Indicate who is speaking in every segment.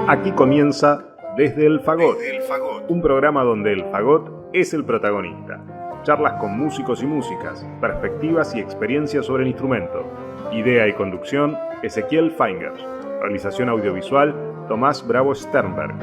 Speaker 1: Aquí comienza Desde el Fagot, un programa donde el fagot es el protagonista. Charlas con músicos y músicas, perspectivas y experiencias sobre el instrumento. Idea y conducción, Ezequiel Feingers. Realización audiovisual, Tomás Bravo Sternberg.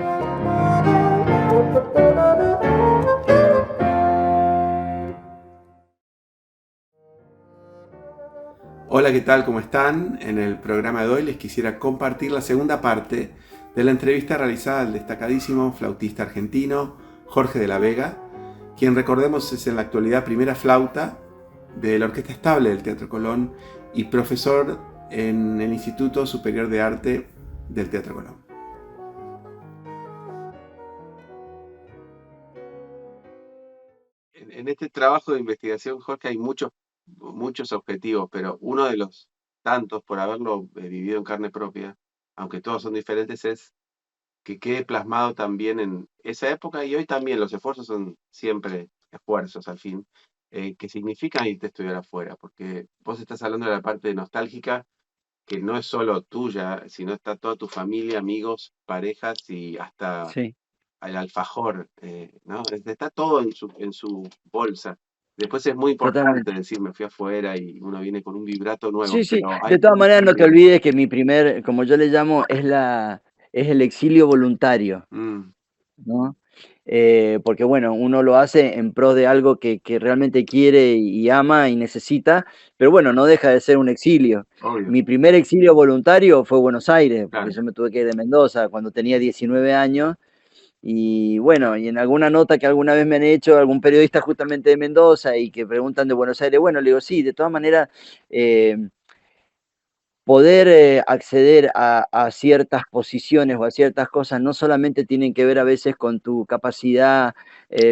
Speaker 2: Hola, ¿qué tal? ¿Cómo están? En el programa de hoy les quisiera compartir la segunda parte de la entrevista realizada al destacadísimo flautista argentino Jorge de la Vega, quien, recordemos, es en la actualidad primera flauta de la Orquesta Estable del Teatro Colón y profesor en el Instituto Superior de Arte del Teatro Colón. En este trabajo de investigación, Jorge, hay muchos objetivos, pero uno de los tantos, por haberlo vivido en carne propia, aunque todos son diferentes, es que quede plasmado también en esa época y hoy también. Los esfuerzos son siempre esfuerzos al fin, que significan irte a estudiar afuera, porque vos estás hablando de la parte nostálgica, que no es solo tuya, sino está toda tu familia, amigos, parejas y hasta
Speaker 3: Sí,
Speaker 2: el alfajor, ¿no? Está todo en su bolsa. Después es muy importante
Speaker 3: totalmente.
Speaker 2: decir, me fui afuera y uno viene con un vibrato nuevo,
Speaker 3: Sí, sí.
Speaker 2: pero hay
Speaker 3: De todas
Speaker 2: todo
Speaker 3: maneras, no te
Speaker 2: también.
Speaker 3: olvides que mi primer, como yo le llamo, es el exilio voluntario,
Speaker 2: Mm,
Speaker 3: ¿no? Porque bueno, uno lo hace en pro de algo que realmente quiere y ama y necesita, pero bueno, no deja de ser un exilio.
Speaker 2: obvio,
Speaker 3: Mi primer exilio voluntario fue Buenos Aires, porque
Speaker 2: claro.
Speaker 3: yo me tuve que ir de Mendoza cuando tenía 19 años. Y bueno, y en alguna nota que alguna vez me han hecho algún periodista justamente de Mendoza y que preguntan de Buenos Aires, bueno, le digo, sí, de todas maneras, eh, poder acceder a ciertas posiciones o a ciertas cosas no solamente tienen que ver a veces con tu capacidad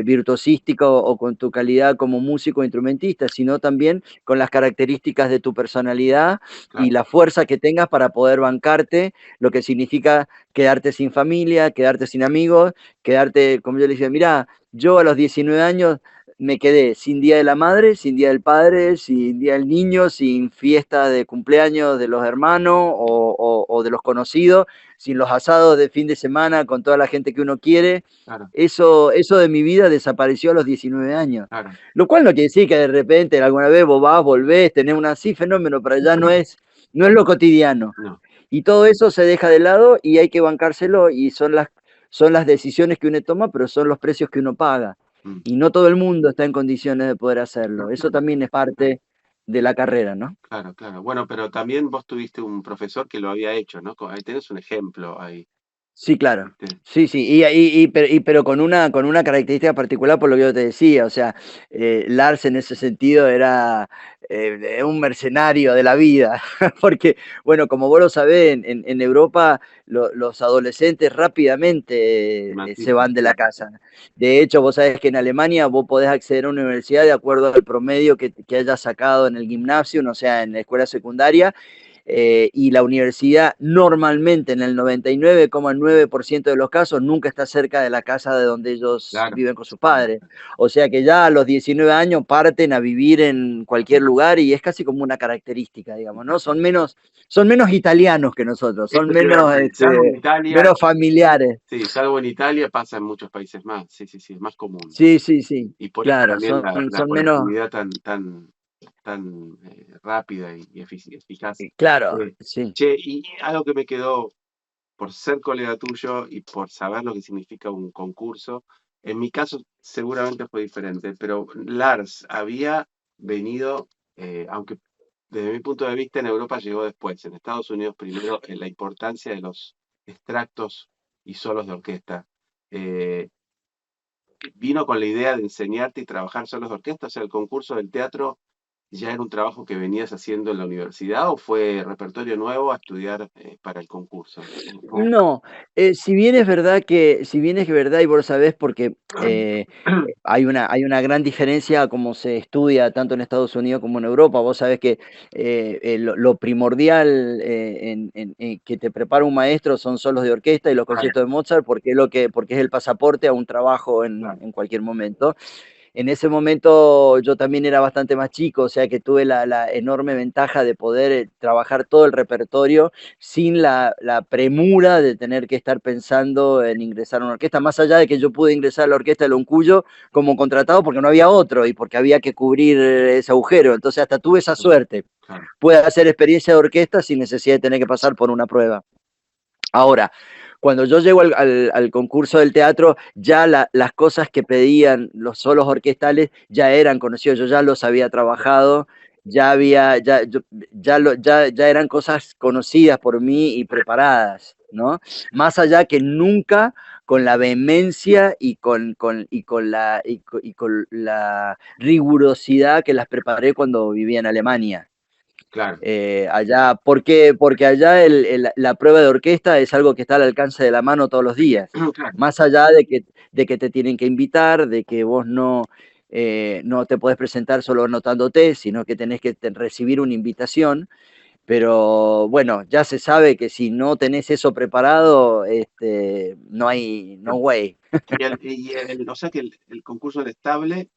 Speaker 3: virtuosística o con tu calidad como músico o instrumentista, sino también con las características de tu personalidad y
Speaker 2: Claro.
Speaker 3: la fuerza que tengas para poder bancarte, lo que significa quedarte sin familia, quedarte sin amigos, quedarte, como yo le decía, mira, yo a los 19 años me quedé sin Día de la Madre, sin Día del Padre, sin Día del Niño, sin fiesta de cumpleaños de los hermanos o de los conocidos, sin los asados de fin de semana con toda la gente que uno quiere.
Speaker 2: Claro,
Speaker 3: Eso de mi vida desapareció a los 19 años.
Speaker 2: claro,
Speaker 3: Lo cual no quiere decir que de repente alguna vez vos vas, volvés, tenés un así fenómeno, pero ya no es lo cotidiano.
Speaker 2: no.
Speaker 3: Y todo eso se deja de lado y hay que bancárselo y son las decisiones que uno toma, pero son los precios que uno paga.
Speaker 2: Mm,
Speaker 3: Y no todo el mundo está en condiciones de poder hacerlo. Eso también es parte de la carrera, ¿no?
Speaker 2: claro, claro. Bueno, pero también vos tuviste un profesor que lo había hecho, ¿no? Ahí tenés un ejemplo ahí,
Speaker 3: Sí, claro.
Speaker 2: ¿viste?
Speaker 3: Sí, sí, pero con una característica particular por lo que yo te decía, o sea, Lars en ese sentido era un mercenario de la vida, porque, bueno, como vos lo sabés, en Europa los adolescentes rápidamente se
Speaker 2: Emancipa.
Speaker 3: van de la casa. De hecho, vos sabés que en Alemania vos podés acceder a una universidad de acuerdo al promedio que hayas sacado en el gimnasio, o sea, en la escuela secundaria, y la universidad normalmente en el 99,9% de los casos nunca está cerca de la casa de donde ellos
Speaker 2: Claro,
Speaker 3: viven con sus padres. O sea que ya a los 19 años parten a vivir en cualquier lugar y es casi como una característica, digamos, ¿no? Son menos italianos que nosotros, son
Speaker 2: eso te iba a decir, salvo en Italia,
Speaker 3: menos familiares.
Speaker 2: sí, salvo en Italia pasa en muchos países más, sí, sí, sí, es más común.
Speaker 3: Sí, sí, sí,
Speaker 2: Y por eso
Speaker 3: claro,
Speaker 2: también la
Speaker 3: son menos,
Speaker 2: conectividad tan rápida y eficaz.
Speaker 3: claro,
Speaker 2: Eh,
Speaker 3: sí.
Speaker 2: Che, y algo que me quedó por ser colega tuyo y por saber lo que significa un concurso, en mi caso seguramente fue diferente, pero Lars había venido, aunque desde mi punto de vista en Europa llegó después, en Estados Unidos primero, en la importancia de los extractos y solos de orquesta. Eh, Vino con la idea de enseñarte y trabajar solos de orquesta, o sea, el concurso del teatro ya era un trabajo que venías haciendo en la universidad o fue repertorio nuevo a estudiar para el concurso.
Speaker 3: No, si bien es verdad, y vos lo sabés porque hay una gran diferencia como se estudia tanto en Estados Unidos como en Europa. Vos sabés que lo primordial que te prepara un maestro son solos de orquesta y los
Speaker 2: Claro,
Speaker 3: conciertos de Mozart porque es el pasaporte a un trabajo
Speaker 2: claro.
Speaker 3: en cualquier momento. En ese momento yo también era bastante más chico, o sea que tuve la enorme ventaja de poder trabajar todo el repertorio sin la premura de tener que estar pensando en ingresar a una orquesta, más allá de que yo pude ingresar a la orquesta de Loncuyo como contratado porque no había otro y porque había que cubrir ese agujero, entonces hasta tuve esa suerte. Pude hacer experiencia de orquesta sin necesidad de tener que pasar por una prueba. Ahora, cuando yo llego al concurso del teatro, ya las cosas que pedían los solos orquestales ya eran conocidos, yo ya los había trabajado, ya eran cosas conocidas por mí y preparadas, ¿no? Más allá que nunca con la vehemencia y con la rigurosidad que las preparé cuando vivía en Alemania.
Speaker 2: Claro.
Speaker 3: Allá, porque allá la prueba de orquesta es algo que está al alcance de la mano todos los días.
Speaker 2: Claro.
Speaker 3: Más allá de que te tienen que invitar, de que vos no te podés presentar solo anotándote, sino que tenés que recibir una invitación. Pero bueno, ya se sabe que si no tenés eso preparado, no hay, no way.
Speaker 2: O sea que el concurso del Estable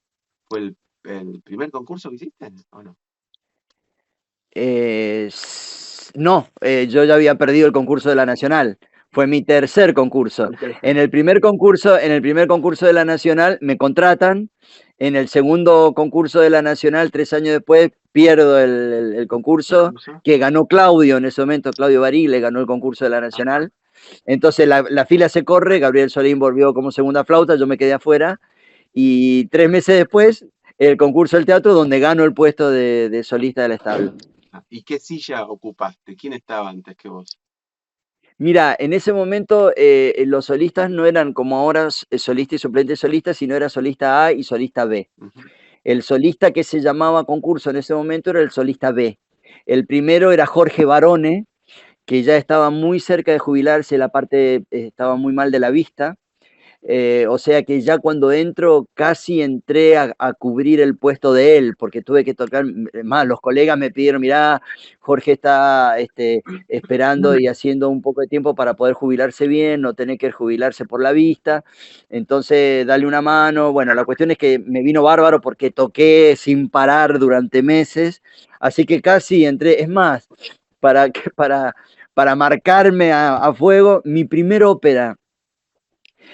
Speaker 2: fue el primer concurso que hiciste, ¿o no?
Speaker 3: No, yo ya había perdido el concurso de la Nacional. Fue mi tercer concurso. En el primer concurso de la Nacional me contratan. En el segundo concurso de la Nacional, 3 años después, pierdo el concurso que ganó Claudio en ese momento. Claudio Barile ganó el concurso de la Nacional. Entonces la fila se corre, Gabriel Solín volvió como segunda flauta, yo me quedé afuera. Y 3 meses después, el concurso del teatro, donde gano el puesto de solista del Estable.
Speaker 2: ¿Y qué silla ocupaste? ¿Quién estaba antes que vos?
Speaker 3: Mira, en ese momento los solistas no eran como ahora solista y suplente solista, sino era solista A y solista B. El solista que se llamaba concurso en ese momento era el solista B. El primero era Jorge Barone, que ya estaba muy cerca de jubilarse, la parte estaba muy mal de la vista. O sea que ya cuando entro casi entré a cubrir el puesto de él, porque tuve que tocar, más los colegas me pidieron, mirá, Jorge está esperando y haciendo un poco de tiempo para poder jubilarse bien, no tener que jubilarse por la vista, entonces dale una mano. Bueno, la cuestión es que me vino bárbaro porque toqué sin parar durante meses, así que casi entré, es más, para marcarme a fuego, mi primera ópera.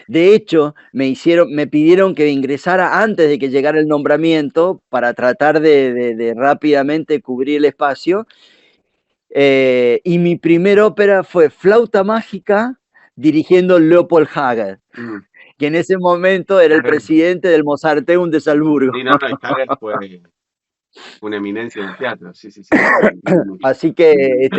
Speaker 3: De hecho, me pidieron que ingresara antes de que llegara el nombramiento para tratar de rápidamente cubrir el espacio. Y mi primera ópera fue Flauta Mágica, dirigiendo Leopold Hager, que en ese momento era el presidente del Mozarteum de Salzburgo.
Speaker 2: Sí, no, Hager fue una eminencia del teatro, sí.
Speaker 3: Así que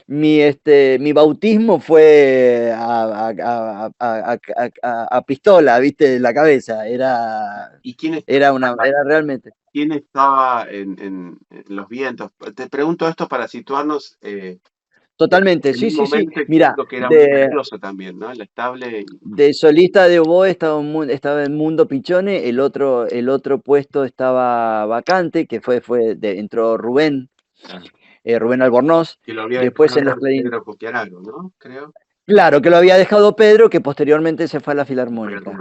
Speaker 3: mi bautismo fue a pistola, ¿viste? En la cabeza. Era realmente.
Speaker 2: ¿Quién estaba en los vientos? Te pregunto esto para situarnos.
Speaker 3: Totalmente, sí. Mira,
Speaker 2: que era muy peligroso también, ¿no? El Estable.
Speaker 3: De solista de oboe estaba el Mundo Pichone, el otro puesto estaba vacante, que entró Rubén, Rubén Albornoz.
Speaker 2: Que lo había
Speaker 3: después en los
Speaker 2: Pedro Copiarago, ¿no? Creo.
Speaker 3: Claro, que lo había dejado Pedro, que posteriormente se fue a la Filarmónica.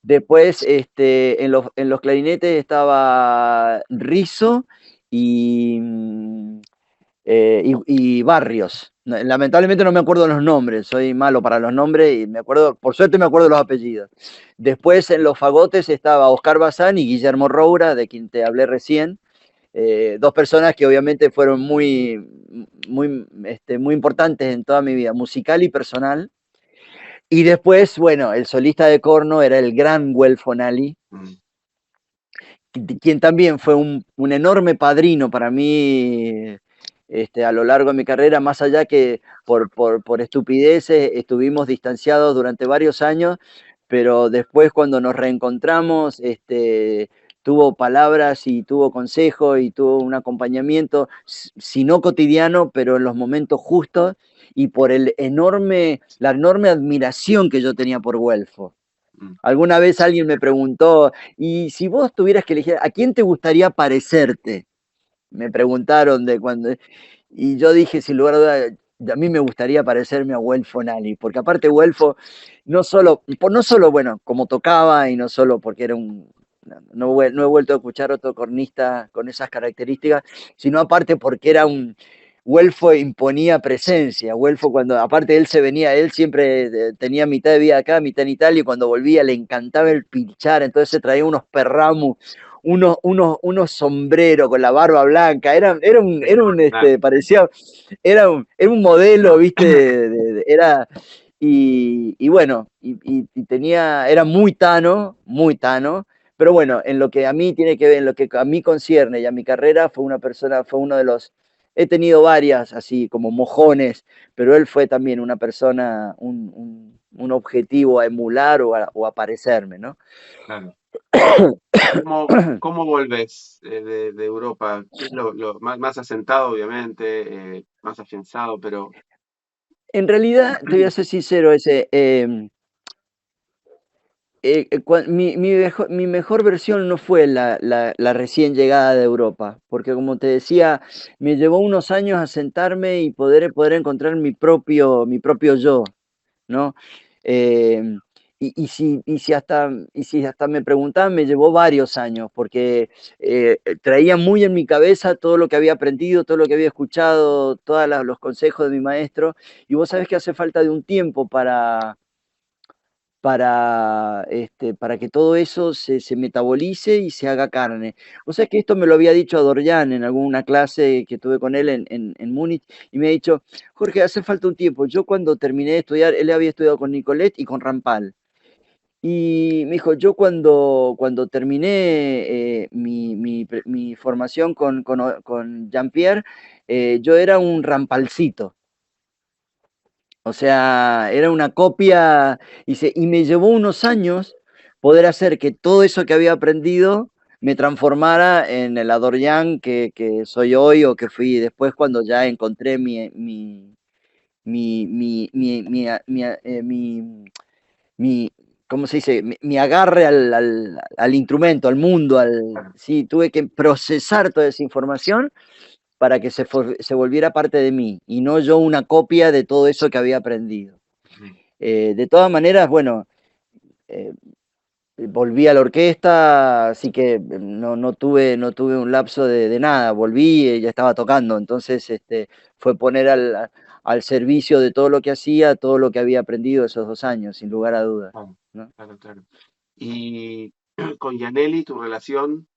Speaker 3: Después, en los clarinetes estaba Rizzo y Barrios. Lamentablemente no me acuerdo los nombres, soy malo para los nombres y por suerte me acuerdo los apellidos. Después en los fagotes estaba Oscar Bazán y Guillermo Roura, de quien te hablé recién. Dos personas que obviamente fueron muy importantes en toda mi vida, musical y personal. Y después, bueno, el solista de corno era el gran Guelfo Nali, quien también fue un enorme padrino para mí a lo largo de mi carrera, más allá que por estupideces estuvimos distanciados durante varios años, pero después cuando nos reencontramos, tuvo palabras y tuvo consejo y tuvo un acompañamiento, si no cotidiano, pero en los momentos justos, y por la enorme admiración que yo tenía por Guelfo. Alguna vez alguien me preguntó, y si vos tuvieras que elegir, ¿a quién te gustaría parecerte? Me preguntaron y yo dije, sin lugar a dudas, a mí me gustaría parecerme a Guelfo Nali, porque aparte Guelfo, no solo, bueno, como tocaba y no solo porque era no he vuelto a escuchar otro cornista con esas características, sino aparte porque era Guelfo imponía presencia. Guelfo cuando, aparte él siempre tenía mitad de vida acá, mitad en Italia, y cuando volvía le encantaba el pinchar, entonces se traía unos perramus, unos sombreros con la barba blanca, parecía, era un modelo, viste, era, y bueno, y tenía, era muy tano, pero bueno, en lo que a mí tiene que ver, en lo que a mí concierne y a mi carrera, fue uno de los, he tenido varias así como mojones, pero él fue también una persona, un objetivo a emular o a parecerme, ¿no?
Speaker 2: Claro. ¿Cómo volvés de Europa? ¿Qué es lo más asentado, obviamente, más afianzado, pero
Speaker 3: En realidad, te voy a ser sincero, mi mejor versión no fue la recién llegada de Europa, porque como te decía, me llevó unos años a sentarme y poder encontrar mi propio yo, ¿no? Eh, y si hasta me preguntaban, me llevó varios años, porque traía muy en mi cabeza todo lo que había aprendido, todo lo que había escuchado, todos los consejos de mi maestro, y vos sabés que hace falta de un tiempo para que todo eso se metabolice y se haga carne. O sea que esto me lo había dicho a Dorian en alguna clase que tuve con él en Múnich, y me ha dicho, Jorge, hace falta un tiempo. Yo cuando terminé de estudiar, él había estudiado con Nicolet y con Rampal. Y me dijo, yo cuando terminé mi formación con Jean-Pierre, yo era un rampalcito. O sea, era una copia, y me llevó unos años poder hacer que todo eso que había aprendido me transformara en el Adorian que soy hoy o que fui después cuando ya encontré mi, mi, mi, mi, mi, mi- ¿cómo se dice? Mi agarre al instrumento, al mundo, sí, tuve que procesar toda esa información para que se volviera parte de mí y no yo una copia de todo eso que había aprendido. De todas maneras, bueno, eh, volví a la orquesta, así que no tuve un lapso de nada, volví y ya estaba tocando, entonces fue poner al servicio de todo lo que hacía, todo lo que había aprendido esos 2 años, sin lugar a dudas,
Speaker 2: claro,
Speaker 3: ¿no?
Speaker 2: claro. Y con Yaneli, tu relación,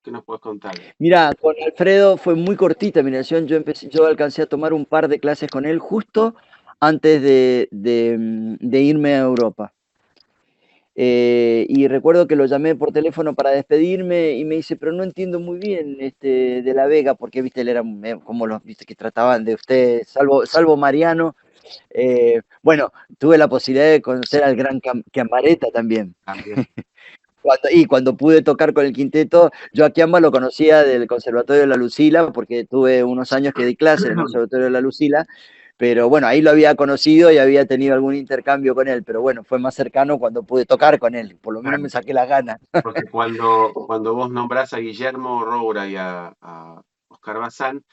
Speaker 2: ¿qué nos puedes contar?
Speaker 3: Mira, con Alfredo fue muy cortita mi relación, yo alcancé a tomar un par de clases con él justo antes de irme a Europa. Y recuerdo que lo llamé por teléfono para despedirme y me dice, pero no entiendo muy bien de La Vega, porque viste, él era como los viste que trataban de usted, salvo Mariano. Bueno, tuve la posibilidad de conocer al gran Chiambaretta también.
Speaker 2: También.
Speaker 3: Cuando pude tocar con el quinteto, yo a Chiamba lo conocía del Conservatorio de la Lucila, porque tuve unos años que di clase en el Conservatorio de la Lucila, pero bueno, ahí lo había conocido y había tenido algún intercambio con él, pero bueno, fue más cercano cuando pude tocar con él, por lo menos me
Speaker 2: Claro,
Speaker 3: saqué las ganas.
Speaker 2: porque cuando vos nombrás a Guillermo Roura y a Oscar Bazán,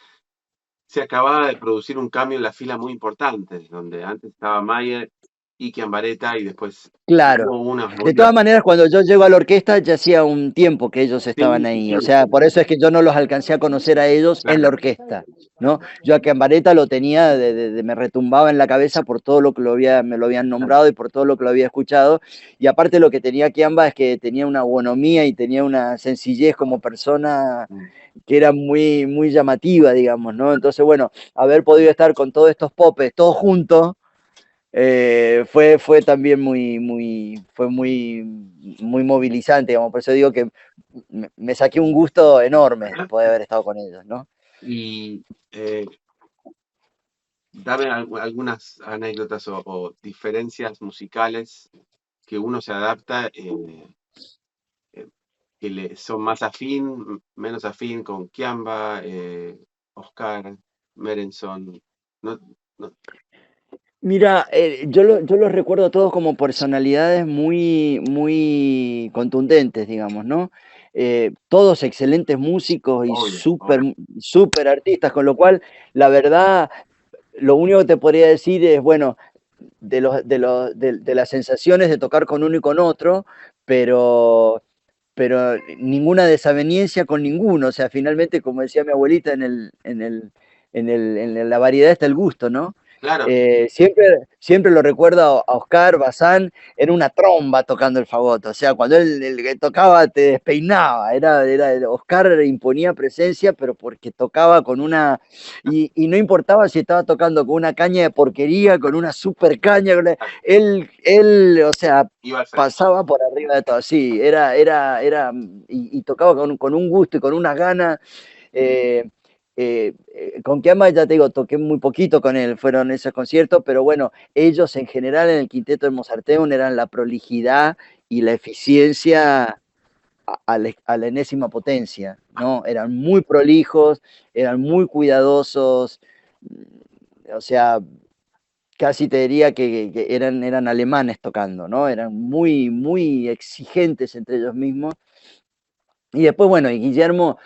Speaker 2: se acababa de producir un cambio en la fila muy importante, donde antes estaba Mayer y Chiambaretta y después
Speaker 3: Claro.
Speaker 2: hubo unas
Speaker 3: De todas
Speaker 2: vueltas.
Speaker 3: maneras, cuando yo llego a la orquesta ya hacía un tiempo que ellos estaban
Speaker 2: Sí,
Speaker 3: ahí. O sea, por eso es que yo no los alcancé a conocer a ellos en la
Speaker 2: claro,
Speaker 3: orquesta, ¿no? Yo a Cambareta lo tenía, me retumbaba en la cabeza por todo lo que me lo habían
Speaker 2: claro.
Speaker 3: nombrado y por todo lo que lo había escuchado. Y aparte lo que tenía Kiamba es que tenía una bonomía y tenía una sencillez como persona que era muy, muy llamativa, digamos, ¿no? Entonces, bueno, haber podido estar con todos estos popes, todos juntos, fue también muy movilizante, digamos, por eso digo que me saqué un gusto enorme de poder haber estado con ellos, ¿no?
Speaker 2: Y dame algunas anécdotas o diferencias musicales que uno se adapta, que le son más afín, menos afín con Kiamba, Oscar, Merenson. No, no,
Speaker 3: Mira, yo los recuerdo a todos como personalidades muy contundentes, digamos, ¿no? Todos excelentes músicos y
Speaker 2: obvio, obvio.
Speaker 3: súper artistas, con lo cual, la verdad, lo único que te podría decir es, bueno, de las sensaciones de tocar con uno y con otro, pero, pero ninguna desaveniencia con ninguno. O sea, finalmente, como decía mi abuelita, en la variedad está el gusto, ¿no?
Speaker 2: Claro,
Speaker 3: Siempre lo recuerdo a Oscar Bazán, era una tromba tocando el fagot, o sea, cuando él que tocaba te despeinaba, Oscar imponía presencia, pero porque tocaba con una, y no importaba si estaba tocando con una caña de porquería, con una super caña, o sea,
Speaker 2: iba al frente.
Speaker 3: pasaba por arriba de todo, sí, y tocaba con un gusto y con unas ganas. eh, con Kiama, ya te digo, toqué muy poquito con él, fueron esos conciertos, pero bueno, ellos en general en el quinteto de Mozarteum eran la prolijidad y la eficiencia a la enésima potencia, ¿no? Eran muy prolijos, eran muy cuidadosos, o sea, casi te diría que eran alemanes tocando, ¿no? Eran muy exigentes entre ellos mismos. Y después, bueno, y Guillermo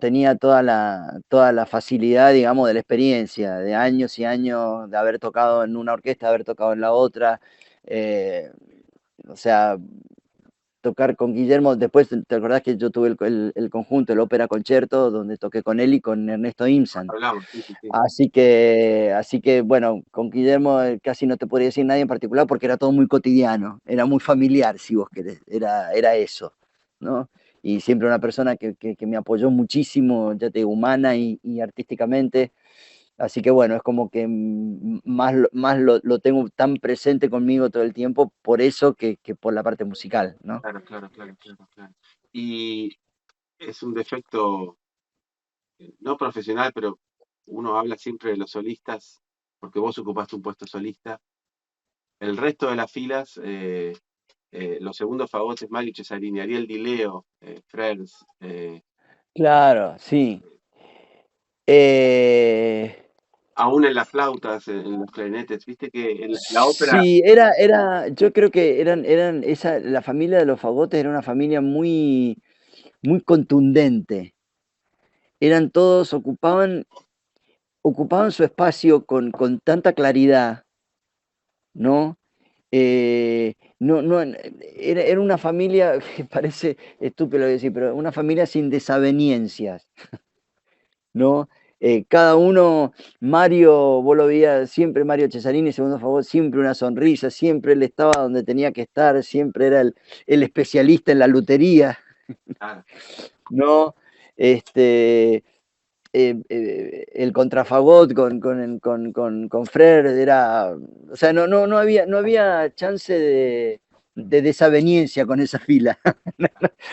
Speaker 3: tenía toda la facilidad, digamos, de la experiencia, de años y años de haber tocado en una orquesta, de haber tocado en la otra. eh, o sea, tocar con Guillermo, después te acordás que yo tuve el conjunto, el Ópera Concerto, donde toqué con él y con Ernesto Imsan.
Speaker 2: Hablamos, sí, sí, sí.
Speaker 3: Así que, bueno, con Guillermo casi no te podría decir nadie en particular porque era todo muy cotidiano, era muy familiar, si vos querés, era eso, ¿no? Y siempre una persona que me apoyó muchísimo, ya te digo, humana y artísticamente. Así que bueno, es como que más lo tengo tan presente conmigo todo el tiempo, por eso que por la parte musical, ¿no?
Speaker 2: Claro, claro, claro, claro, claro. Y es un defecto no profesional, pero uno habla siempre de los solistas, porque vos ocupaste un puesto solista. El resto de las filas, los segundos fagotes, Mali Cesarini, Ariel Di Leo, Frers,
Speaker 3: Claro, sí. Eh,
Speaker 2: aún en las flautas, en los clarinetes, viste que en la ópera,
Speaker 3: Sí, yo creo que la familia de los Fagotes era una familia muy contundente. Eran todos, ocupaban su espacio con tanta claridad, ¿no? No, era una familia, que parece estúpido decir, pero una familia sin desavenencias, ¿no? Cada uno, Mario, vos lo veías siempre, Mario Cesarini, segundo favor, siempre una sonrisa, siempre él estaba donde tenía que estar, siempre era el especialista en la lutería,
Speaker 2: ah,
Speaker 3: ¿no? Este, el contrafagot con Frer era, o sea, no había chance de desaveniencia con esa fila.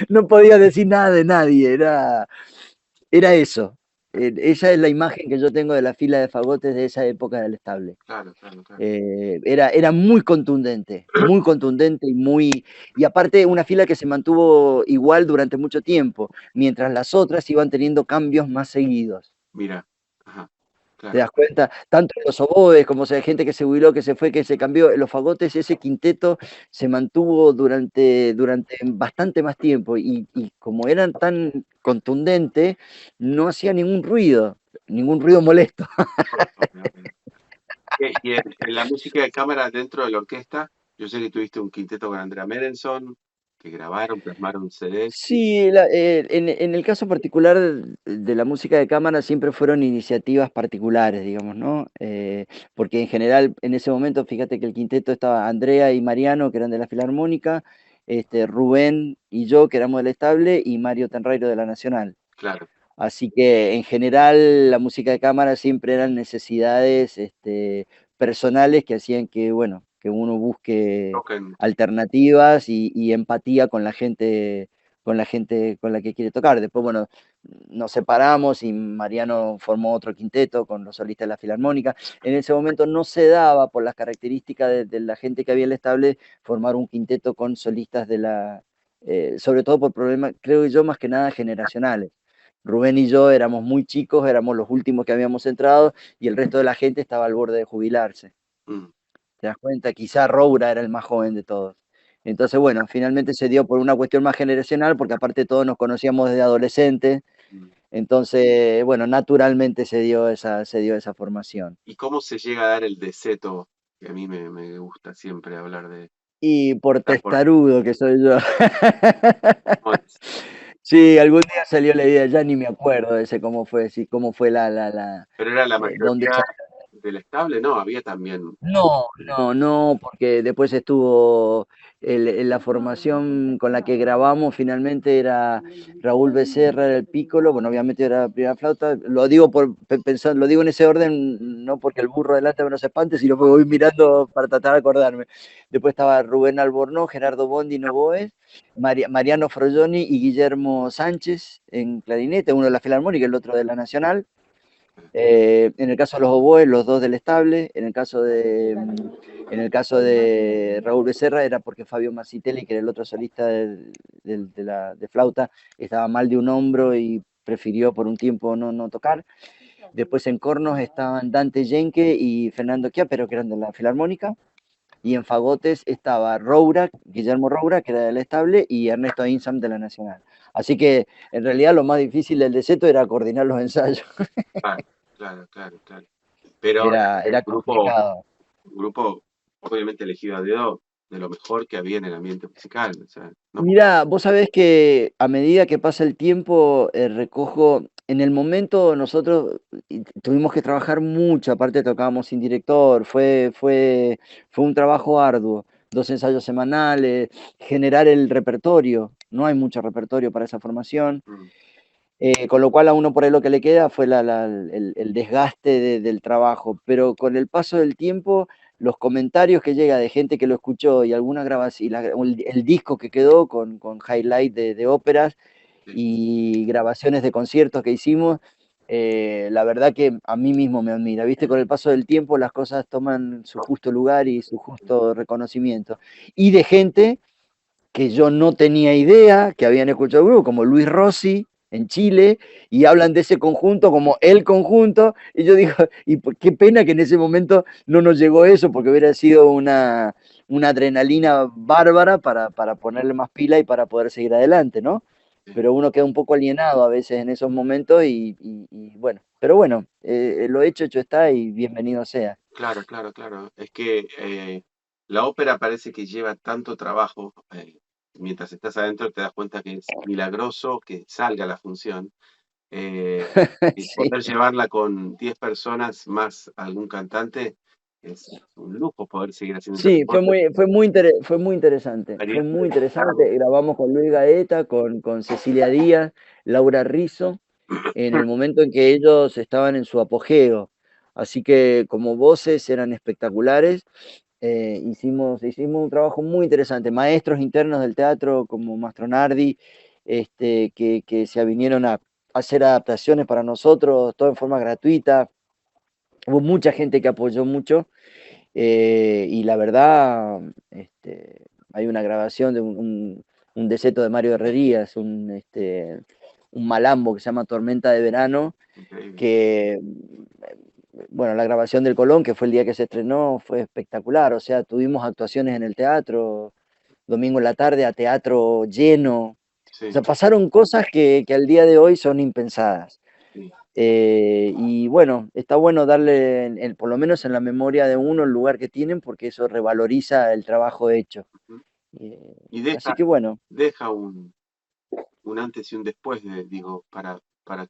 Speaker 3: No podía decir nada de nadie, era eso. Esa es la imagen que yo tengo de la fila de fagotes de esa época del estable.
Speaker 2: claro, claro, claro.
Speaker 3: Era muy contundente y aparte una fila que se mantuvo igual durante mucho tiempo, mientras las otras iban teniendo cambios más seguidos.
Speaker 2: Mira, ajá,
Speaker 3: ¿Te
Speaker 2: claro,
Speaker 3: das cuenta? Tanto en los oboes como sea, gente que se jubiló, que se fue, que se cambió. En los fagotes, ese quinteto se mantuvo durante bastante más tiempo y como eran tan contundentes, no hacía ningún ruido molesto.
Speaker 2: Y en la música de cámara dentro de la orquesta, yo sé que tuviste un quinteto con Andrea Merenson, que grabaron, plasmaron CDs.
Speaker 3: Sí, en el caso particular de la música de cámara siempre fueron iniciativas particulares, digamos, ¿no? Porque en general en ese momento, fíjate que el quinteto estaba Andrea y Mariano, que eran de la Filarmónica, Rubén y yo, que éramos del Estable, y Mario Tenreiro de la Nacional.
Speaker 2: Claro,
Speaker 3: Así que en general la música de cámara siempre eran necesidades personales que hacían que, bueno, que uno busque
Speaker 2: toquen,
Speaker 3: alternativas y empatía con la gente con la que quiere tocar. Después, bueno, nos separamos y Mariano formó otro quinteto con los solistas de la Filarmónica. En ese momento no se daba, por las características de la gente que había en el estable, formar un quinteto con solistas sobre todo por problemas, creo yo, más que nada generacionales. Rubén y yo éramos muy chicos, éramos los últimos que habíamos entrado y el resto de la gente estaba al borde de jubilarse.
Speaker 2: mm,
Speaker 3: ¿Te das cuenta? Quizá Roura era el más joven de todos. Entonces, bueno, finalmente se dio por una cuestión más generacional, porque aparte todos nos conocíamos desde adolescentes,
Speaker 2: mm.
Speaker 3: Entonces, bueno, naturalmente se dio esa formación.
Speaker 2: ¿Y cómo se llega a dar el deseto? Que a mí me gusta siempre hablar de
Speaker 3: Y por
Speaker 2: estar por
Speaker 3: testarudo que soy yo.
Speaker 2: Montes.
Speaker 3: Sí, algún día salió la idea, ya ni me acuerdo de ese cómo fue, sí, cómo fue
Speaker 2: Pero era la
Speaker 3: dónde
Speaker 2: mayoría del estable, no, había también.
Speaker 3: no, no, no, porque después estuvo la formación con la que grabamos finalmente era Raúl Becerra, era el pícolo, bueno, obviamente era la primera flauta, lo digo lo digo en ese orden, no porque el burro delante me no se espante, sino porque voy mirando para tratar de acordarme. Después estaba Rubén Albornoz, Gerardo Bondi, Novoes, Mariano Frolloni y Guillermo Sánchez en clarinete, uno de la Filarmónica, el otro de la Nacional. En el caso de los oboes, los dos del estable. En el caso de Raúl Becerra era porque Fabio Masitelli, que era el otro solista de flauta, estaba mal de un hombro y prefirió por un tiempo no tocar. Después en cornos estaban Dante Yenke y Fernando Chiapero, que eran de la Filarmónica. Y en fagotes estaba Roura, Guillermo Roura, que era del estable, y Ernesto Insam de la Nacional. Así que en realidad lo más difícil del deseto era coordinar los ensayos.
Speaker 2: Claro, claro, claro, claro. Pero
Speaker 3: Era complicado.
Speaker 2: un grupo obviamente elegido a dedo de lo mejor que había en el ambiente musical. O sea, no,
Speaker 3: Mira, vos sabés que a medida que pasa el tiempo, recojo, en el momento nosotros tuvimos que trabajar mucho, aparte tocábamos sin director, fue un trabajo arduo, 2 ensayos semanales, generar el repertorio, no hay mucho repertorio para esa formación,
Speaker 2: mm,
Speaker 3: con lo cual a uno por ahí lo que le queda fue el desgaste del trabajo, pero con el paso del tiempo, los comentarios que llega de gente que lo escuchó y algunas grabaciones, el disco que quedó con highlight de óperas
Speaker 2: sí,
Speaker 3: y grabaciones de conciertos que hicimos, la verdad que a mí mismo me admira, ¿viste? Con el paso del tiempo las cosas toman su justo lugar y su justo reconocimiento. Y de gente que yo no tenía idea que habían escuchado el grupo, como Luis Rossi en Chile, y hablan de ese conjunto como el conjunto, y yo digo, qué pena que en ese momento no nos llegó eso, porque hubiera sido una adrenalina bárbara para ponerle más pila y para poder seguir adelante, ¿no?
Speaker 2: sí.
Speaker 3: Pero uno queda un poco alienado a veces en esos momentos y bueno, pero bueno, lo hecho está y bienvenido sea.
Speaker 2: Claro, claro, claro. Es que la ópera parece que lleva tanto trabajo. Mientras estás adentro te das cuenta que es milagroso que salga la función. eh, y
Speaker 3: Sí.
Speaker 2: poder llevarla con 10 personas más algún cantante es un lujo poder seguir haciendo ese
Speaker 3: Sí,
Speaker 2: deporte.
Speaker 3: fue muy interesante. Fue
Speaker 2: Experiencia
Speaker 3: muy
Speaker 2: de mercado.
Speaker 3: interesante. Grabamos con Luis Gaeta, con Cecilia Díaz, Laura Rizzo, en el momento en que ellos estaban en su apogeo. Así que como voces eran espectaculares. Hicimos un trabajo muy interesante. Maestros internos del teatro como Mastronardi, que se vinieron a hacer adaptaciones para nosotros, todo en forma gratuita. Hubo mucha gente que apoyó mucho. Y la verdad, hay una grabación de un deseto de Mario Herrerías, un malambo que se llama Tormenta de Verano,
Speaker 2: Increíble.
Speaker 3: que, bueno, la grabación del Colón, que fue el día que se estrenó, fue espectacular. O sea, tuvimos actuaciones en el teatro, domingo en la tarde a teatro lleno. O
Speaker 2: Sí,
Speaker 3: sea, pasaron cosas que al día de hoy son impensadas.
Speaker 2: sí.
Speaker 3: Y bueno, está bueno darle, por lo menos en la memoria de uno, el lugar que tienen, porque eso revaloriza el trabajo hecho.
Speaker 2: Ujú.
Speaker 3: Eh,
Speaker 2: Y
Speaker 3: así que bueno,
Speaker 2: deja un antes y un después, digo, para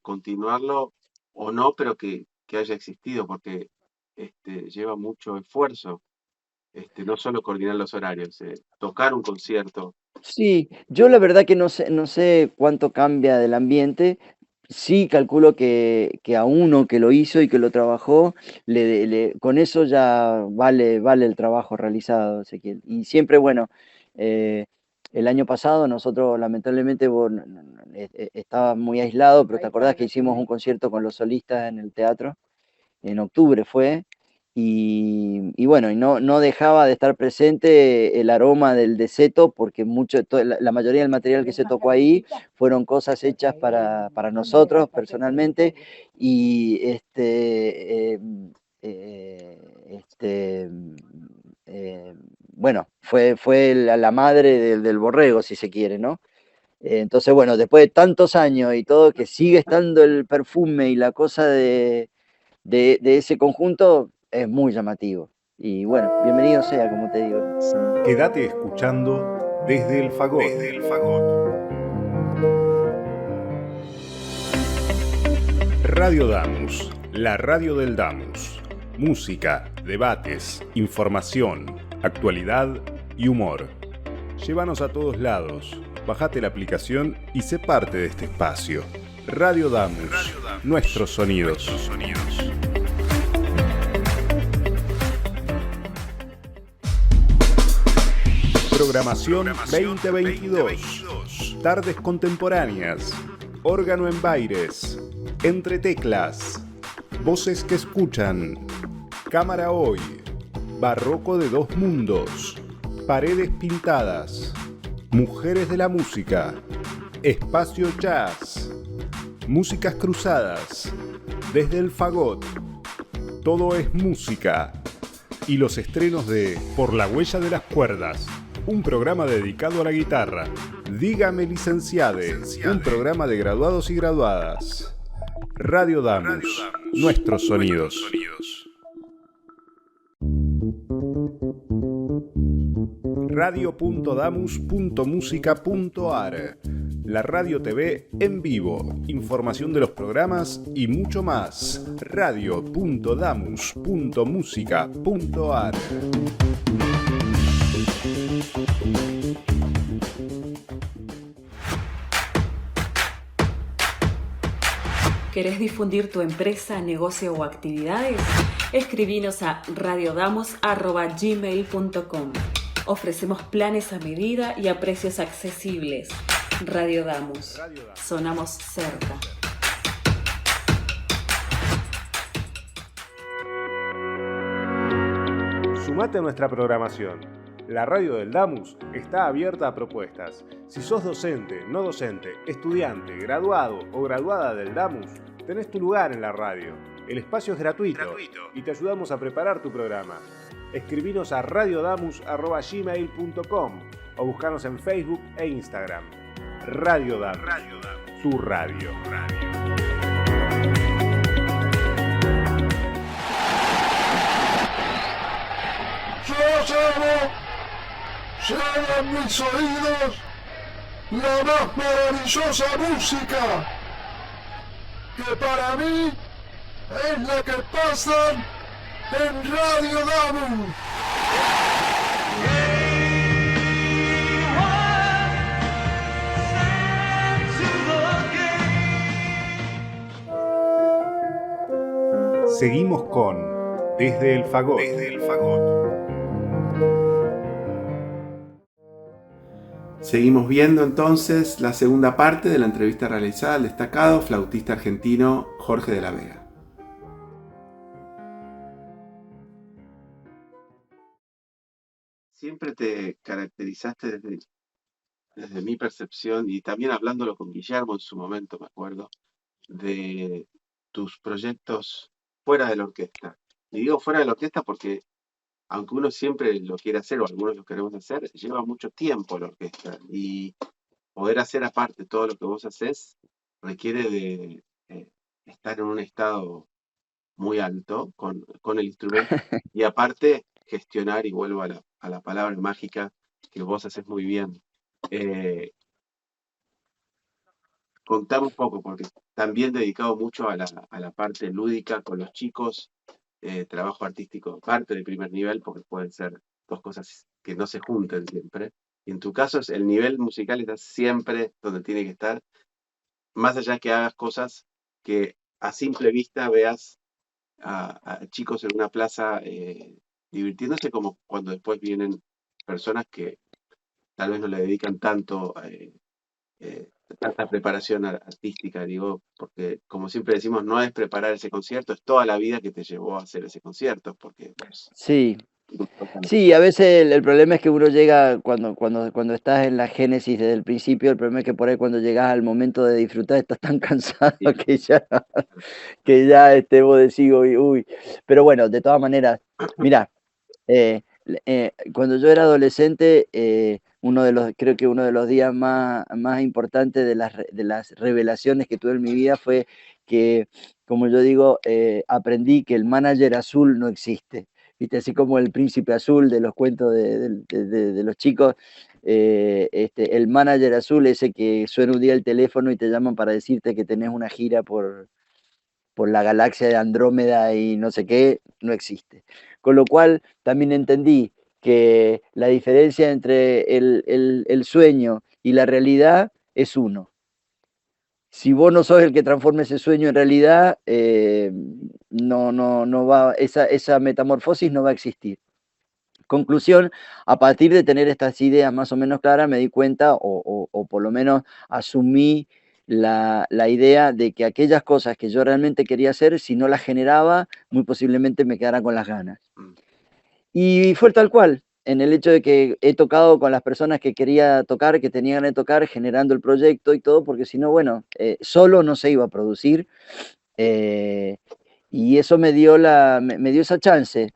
Speaker 2: continuarlo o no, pero que haya existido, porque lleva mucho esfuerzo, no solo coordinar los horarios, tocar un concierto.
Speaker 3: sí, yo la verdad que no sé cuánto cambia del ambiente. Sí calculo que a uno que lo hizo y que lo trabajó, con eso ya vale el trabajo realizado, Ezequiel. Y siempre, bueno, eh, el año pasado nosotros lamentablemente estaba muy aislado, pero te acordás que hicimos un concierto con los solistas en el teatro, en octubre fue, y bueno, y no dejaba de estar presente el aroma del deseto, porque la mayoría del material que se tocó ahí fueron cosas hechas para nosotros personalmente, y eh, este, bueno, fue la madre del borrego, si se quiere, ¿no? Entonces, bueno, después de tantos años y todo, que sigue estando el perfume y la cosa de ese conjunto, es muy llamativo. Y bueno, bienvenido sea, como te digo.
Speaker 1: Quédate escuchando desde el fagot. Desde el fagot. Radio Damus, la radio del Damus. Música, debates, información, actualidad y humor. Llévanos a todos lados. Bajate la aplicación y sé parte de este espacio. Radio Damus, nuestros sonidos. Programación 2022. Tardes contemporáneas. Órgano en Baires. Entre teclas. Voces que escuchan. Cámara hoy. Barroco de dos mundos. Paredes pintadas. Mujeres de la música. Espacio jazz. Músicas cruzadas. Desde el fagot. Todo es música. Y los estrenos de Por la huella de las cuerdas, un programa dedicado a la guitarra. Dígame licenciade, un programa de graduados y graduadas. Radio Damus, nuestros sonidos. Radio.damus.musica.ar. La radio TV en vivo, información de los programas y mucho más. Radio.damus.musica.ar.
Speaker 4: ¿Querés difundir tu empresa, negocio o actividades? Escribinos a radiodamus@gmail.com. Ofrecemos planes a medida y a precios accesibles. Radio Damus. Sonamos cerca.
Speaker 1: Sumate a nuestra programación. La radio del Damus está abierta a propuestas. Si sos docente, no docente, estudiante, graduado o graduada del Damus, tenés tu lugar en la radio. El espacio es gratuito y te ayudamos a preparar tu programa. Escribinos a radiodamus@gmail.com o buscanos en Facebook e Instagram. Radio Damus, tu radio.
Speaker 5: Yo llevo en mis oídos la más maravillosa música, que para mí es la que pasan en Radio Damus.
Speaker 1: Seguimos con Desde el Fagot.
Speaker 2: Seguimos viendo entonces la segunda parte de la entrevista realizada al destacado flautista argentino Jorge de la Vega. Siempre te caracterizaste desde mi percepción, y también hablándolo con Guillermo en su momento, me acuerdo, de tus proyectos fuera de la orquesta. Y digo fuera de la orquesta porque, aunque uno siempre lo quiere hacer, o algunos lo queremos hacer, lleva mucho tiempo la orquesta. Y poder hacer aparte todo lo que vos hacés requiere de estar en un estado muy alto con el instrumento. Y aparte, gestionar, y vuelvo a la palabra mágica que vos haces muy bien. Contame un poco, porque también dedicado mucho a la parte lúdica con los chicos, trabajo artístico, parte de primer nivel, porque pueden ser dos cosas que no se junten siempre. Y en tu caso, el nivel musical está siempre donde tiene que estar, más allá que hagas cosas que a simple vista veas a chicos en una plaza divirtiéndose, como cuando después vienen personas que tal vez no le dedican tanta preparación artística, digo, porque como siempre decimos, no es preparar ese concierto, es toda la vida que te llevó a hacer ese concierto, porque pues,
Speaker 3: Sí, a veces el problema es que uno llega cuando estás en la génesis desde el principio, el problema es que por ahí cuando llegas al momento de disfrutar estás tan cansado
Speaker 2: Sí.
Speaker 3: que ya vos decís, uy. Pero bueno, de todas maneras, mirá, Cuando yo era adolescente, creo que uno de los días más importantes de las revelaciones que tuve en mi vida fue que, como yo digo, aprendí que el manager azul no existe. ¿Viste? Así como el príncipe azul de los cuentos de los chicos, el manager azul, ese que suena un día el teléfono y te llaman para decirte que tenés una gira por la galaxia de Andrómeda y no sé qué, no existe. Con lo cual también entendí que la diferencia entre el sueño y la realidad es uno. Si vos no sos el que transforma ese sueño en realidad, no va, esa metamorfosis no va a existir. Conclusión, a partir de tener estas ideas más o menos claras, me di cuenta, o por lo menos asumí la idea de que aquellas cosas que yo realmente quería hacer, si no las generaba, muy posiblemente me quedara con las ganas. Y fue tal cual, en el hecho de que he tocado con las personas que quería tocar, que tenían que tocar, generando el proyecto y todo, porque si no, bueno, solo no se iba a producir. Y eso me dio esa chance.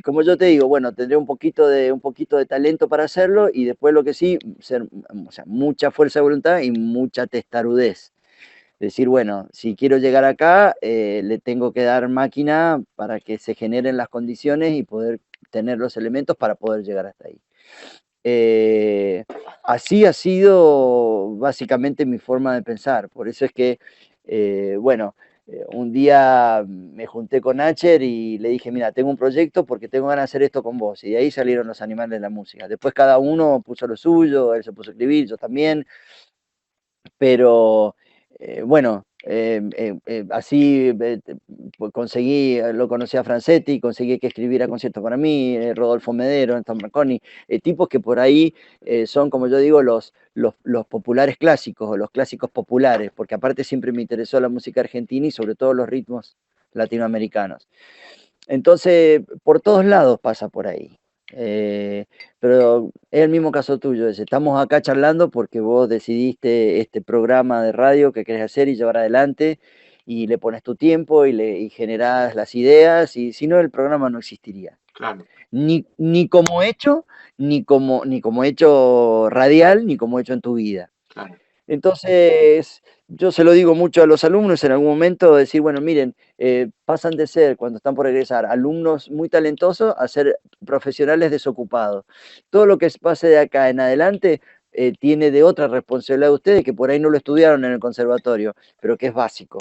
Speaker 3: Como yo te digo, bueno, tendré un poquito de talento para hacerlo y después lo que sí, o sea, mucha fuerza de voluntad y mucha testarudez. Decir, bueno, si quiero llegar acá, le tengo que dar máquina para que se generen las condiciones y poder tener los elementos para poder llegar hasta ahí. Así ha sido básicamente mi forma de pensar. Por eso es que, bueno, un día me junté con Nacher y le dije, mira, tengo un proyecto porque tengo ganas de hacer esto con vos. Y de ahí salieron los animales de la música. Después cada uno puso lo suyo, él se puso a escribir, yo también. Pero bueno, así pues conseguí, lo conocí a Francetti, conseguí que escribiera conciertos para mí, Rodolfo Medero, Anton Marconi, tipos que por ahí son, como yo digo, los populares clásicos o los clásicos populares, porque aparte siempre me interesó la música argentina y sobre todo los ritmos latinoamericanos. Entonces, por todos lados pasa por ahí. Pero es el mismo caso tuyo, estamos acá charlando porque vos decidiste este programa de radio que querés hacer y llevar adelante y le pones tu tiempo y generás las ideas y si no el programa no existiría.
Speaker 2: Claro.
Speaker 3: Ni como hecho, ni como hecho radial, ni como hecho en tu vida.
Speaker 2: Claro.
Speaker 3: Entonces, yo se lo digo mucho a los alumnos en algún momento, decir, bueno, miren, pasan de ser, cuando están por egresar, alumnos muy talentosos a ser profesionales desocupados. Todo lo que pase de acá en adelante tiene de otra responsabilidad de ustedes, que por ahí no lo estudiaron en el conservatorio, pero que es básico.